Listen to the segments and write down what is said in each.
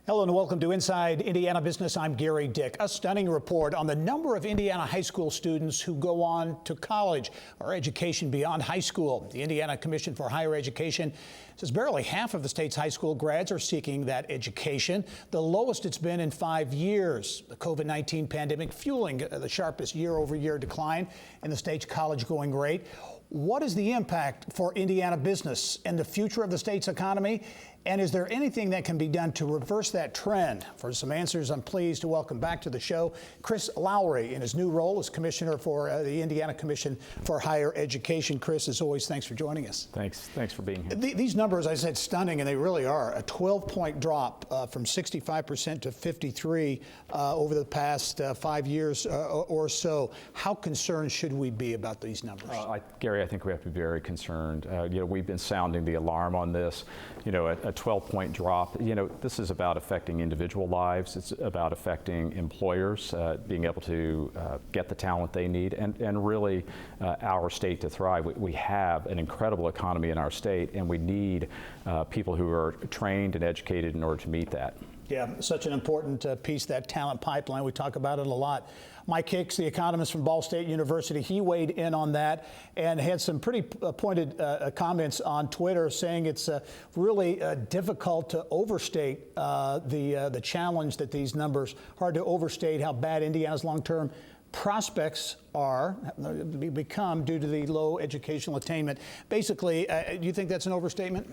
Hello and welcome to Inside Indiana Business. I'm Gary Dick. A stunning report on the number of Indiana high school students who go on to college or education beyond high school. The Indiana Commission for Higher Education says barely half of the state's high school grads are seeking that education, the lowest it's been in 5 years. The COVID-19 pandemic fueling the sharpest year-over-year decline in the state's college-going rate. What is the impact for Indiana business and the future of the state's economy? And is there anything that can be done to reverse that trend? For some answers, I'm pleased to welcome back to the show Chris Lowery in his new role as Commissioner for the Indiana Commission for Higher Education. Chris, as always, thanks for joining us. Thanks for being here. These numbers, I said, stunning, and they really are. A 12-point drop from 65% to 53% over the past 5 years or so. How concerned should we be about these numbers? Gary, I think we have to be very concerned. We've been sounding the alarm on this. A 12-point drop. This is about affecting individual lives. It's about affecting employers being able to get the talent they need, and really our state to thrive. We have an incredible economy in our state, and we need people who are trained and educated in order to meet that. Yeah, such an important piece, that talent pipeline. We talk about it a lot. Mike Hicks, the economist from Ball State University, he weighed in on that and had some pretty pointed comments on Twitter saying it's really difficult to overstate the challenge that these numbers, hard to overstate how bad Indiana's long-term prospects become due to the low educational attainment. Basically, do you think that's an overstatement?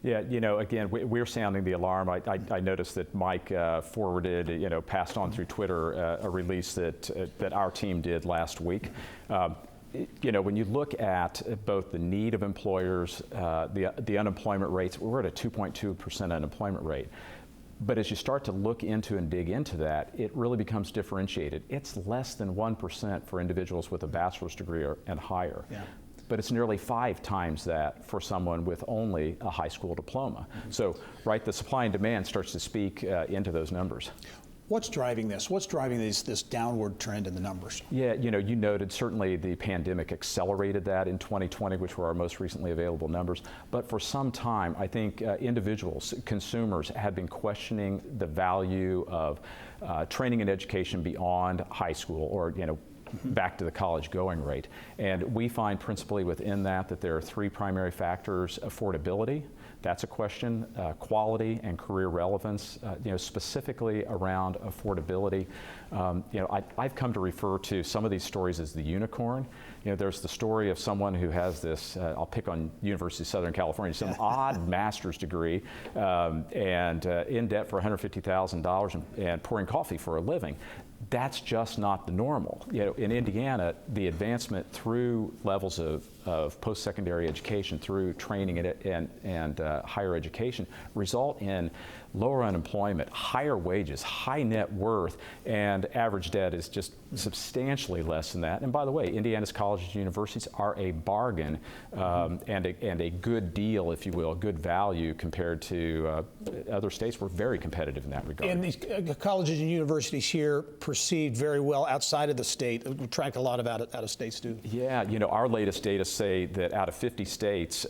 Yeah, again, we're sounding the alarm. I noticed that Mike forwarded, passed on through Twitter a release that our team did last week. When you look at both the need of employers, the unemployment rates, we're at a 2.2% unemployment rate. But as you start to look into and dig into that, it really becomes differentiated. It's less than 1% for individuals with a bachelor's degree and higher. Yeah. But it's nearly 5 times that for someone with only a high school diploma. Mm-hmm. So, the supply and demand starts to speak into those numbers. What's driving this? What's driving this downward trend in the numbers? Yeah, you noted certainly the pandemic accelerated that in 2020, which were our most recently available numbers. But for some time, I think individuals, consumers have been questioning the value of training and education beyond high school, or, back to the college going rate. And we find principally within that there are 3 primary factors: affordability, that's a question, quality and career relevance, specifically around affordability. I've come to refer to some of these stories as the unicorn. There's the story of someone who has this, I'll pick on University of Southern California, some odd master's degree and in debt for $150,000 and pouring coffee for a living. That's just not the normal. In Indiana, the advancement through levels of post-secondary education, through training and higher education, result in lower unemployment, higher wages, high net worth, and average debt is just substantially less than that. And by the way, Indiana's colleges and universities are a bargain and a good deal, if you will, a good value compared to other states. We're very competitive in that regard. And these colleges and universities here perceived very well outside of the state. We track a lot of out-of-state students. Yeah, our latest data say that out of 50 states,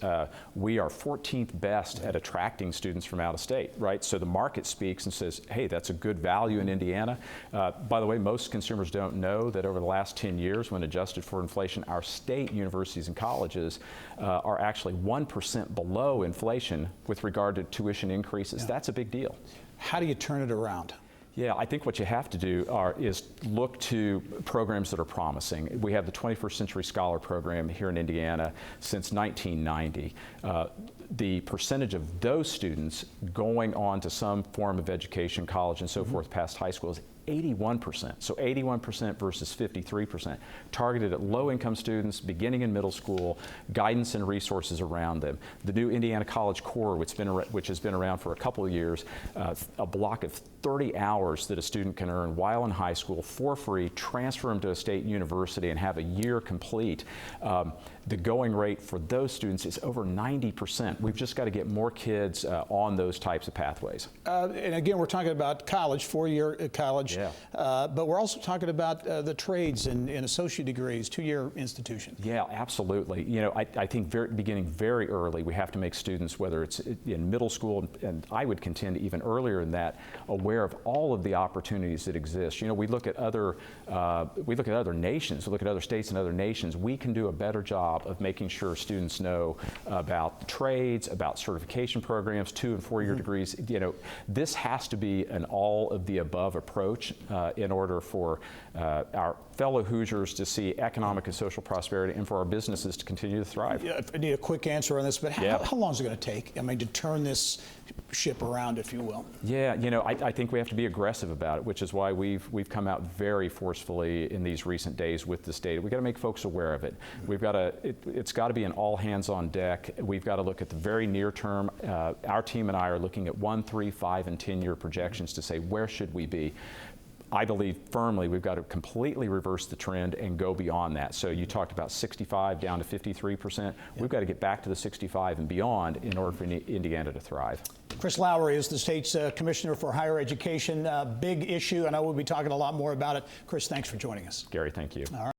we are 14th best at attracting students from out of state, right? So the market speaks and says, hey, that's a good value in Indiana. By the way, most consumers don't know that over the last 10 years, when adjusted for inflation, our state universities and colleges are actually 1% below inflation with regard to tuition increases. Yeah. That's a big deal. How do you turn it around? Yeah, I think what you have to do is look to programs that are promising. We have the 21st Century Scholar Program here in Indiana since 1990. The percentage of those students going on to some form of education, college and so forth past high school is 81%. So 81% versus 53%. Targeted at low-income students, beginning in middle school, guidance and resources around them. The new Indiana College Core, which has been around for a couple of years, a block of 30 hours that a student can earn while in high school for free, transfer them to a state university and have a year complete. the going rate for those students is over 90%. We've just got to get more kids on those types of pathways. And again, we're talking about college, four-year college, Yeah. but we're also talking about the trades and associate degrees, two-year institutions. Yeah, absolutely. You know, I think beginning very early, we have to make students, whether it's in middle school, and I would contend even earlier than that, aware of all of the opportunities that exist. You know, we look at other nations, we look at other states and other nations. We can do a better job of making sure students know about trades, about certification programs, 2- and 4-year degrees. You know, this has to be an all of the above approach in order for our fellow Hoosiers to see economic and social prosperity, and for our businesses to continue to thrive. Yeah, I need a quick answer on this, but Yeah. how long is it going to take, I mean, to turn this ship around, if you will? Yeah, you know, I think we have to be aggressive about it, which is why we've come out very forcefully in these recent days with this data. We've got to make folks aware of it. We've got to, it's got to be an all hands on deck. We've got to look at the very near term. Our team and I are looking at 1, 3, 5, and 10-year projections to say, where should we be? I believe firmly we've got to completely reverse the trend and go beyond that. So you talked about 65 down to 53%. We've got to get back to the 65 and beyond in order for Indiana to thrive. Chris Lowery is the state's Commissioner for Higher Education. Big issue, and I will be talking a lot more about it. Chris, thanks for joining us. Gary, thank you. All right.